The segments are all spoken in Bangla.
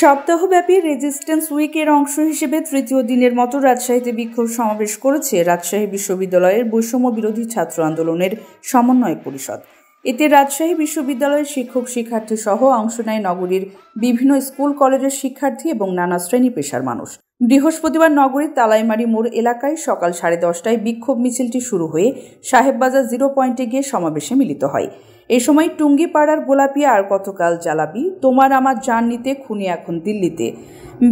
সপ্তাহব্যাপী রেজিস্ট্যান্স উইকের অংশ হিসেবে তৃতীয় দিনের মতো রাজশাহীতে বিক্ষোভ সমাবেশ করেছে রাজশাহী বিশ্ববিদ্যালয়ের বৈষম্য বিরোধী ছাত্র আন্দোলনের সমন্বয় পরিষদ। এতে রাজশাহী বিশ্ববিদ্যালয়ের শিক্ষক শিক্ষার্থী সহ অংশ নেয় নগরীর বিভিন্ন স্কুল কলেজের শিক্ষার্থী এবং নানা শ্রেণী পেশার মানুষ। বৃহস্পতিবার নগরীর তালাইমারি মোড় এলাকায় সকাল 10:30টায় বিক্ষোভ মিছিলটি শুরু হয়ে সাহেববাজার 0 পয়েন্টে গিয়ে সমাবেশে মিলিত হয়। এ সময় টুঙ্গিপাড়ার গোলাপিয়া আর কতকাল জ্বালাবি, তোমার আমার জান নিতে খুনি এখন দিল্লিতে,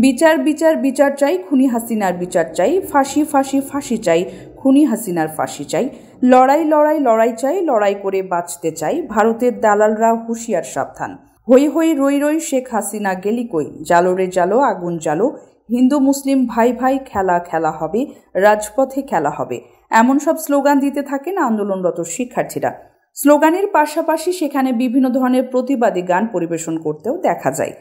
বিচার বিচার বিচার চাই, খুনি হাসিনার বিচার চাই, ফাঁসি ফাঁসি ফাঁসি চাই, খুনি হাসিনার ফাঁসি চাই, লড়াই লড়াই লড়াই চাই, লড়াই করে বাঁচতে চাই, ভারতের দালালরা হুঁশিয়ার সাবধান, হই হই রই রই শেখ হাসিনা গেলি কই, জালো রে জালো আগুন জালো, হিন্দু মুসলিম ভাই ভাই খেলা খেলা হবে, রাজপথে খেলা হবে, এমন সব স্লোগান দিতে থাকেন আন্দোলনরত শিক্ষার্থীরা। স্লোগানের পাশাপাশি সেখানে বিভিন্ন ধরনের প্রতিবাদী গান পরিবেশন করতেও দেখা যায়।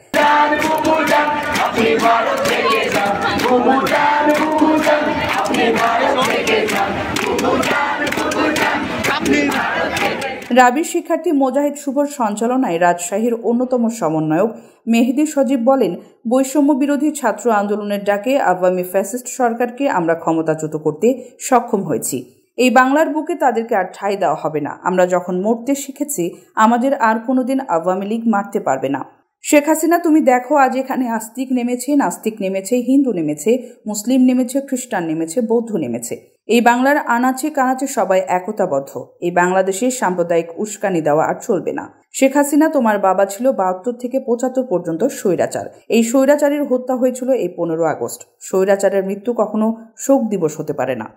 রাবির শিক্ষার্থী মোজাহিদ শুভর সঞ্চালনায় রাজশাহীর অন্যতম সমন্বয়ক মেহেদী সজীব বলেন, বৈষম্য বিরোধী ছাত্র আন্দোলনের ডাকে আওয়ামী ফ্যাসিস্ট সরকারকে আমরা ক্ষমতাচ্যুত করতে সক্ষম হয়েছি। এই বাংলার বুকে তাদেরকে আর ঠাঁই দেওয়া হবে না। আমরা যখন মরতে শিখেছি, আমাদের আর কোনোদিন আওয়ামী লীগ মারতে পারবে না। শেখ হাসিনা, তুমি দেখো আজ এখানে আস্তিক নেমেছে, নাস্তিক নেমেছে, হিন্দু নেমেছে, মুসলিম নেমেছে, খ্রিস্টান নেমেছে, বৌদ্ধ নেমেছে। এই বাংলার আনাচে কানাচে সবাই একতাবদ্ধ। এই বাংলাদেশে সাম্প্রদায়িক উস্কানি দেওয়া আর চলবে না। শেখ হাসিনা, তোমার বাবা ছিল 72 থেকে 75 পর্যন্ত স্বৈরাচার। এই স্বৈরাচারের হত্যা হয়েছিল এই 15 আগস্ট। স্বৈরাচারের মৃত্যু কখনো শোক দিবস হতে পারে না।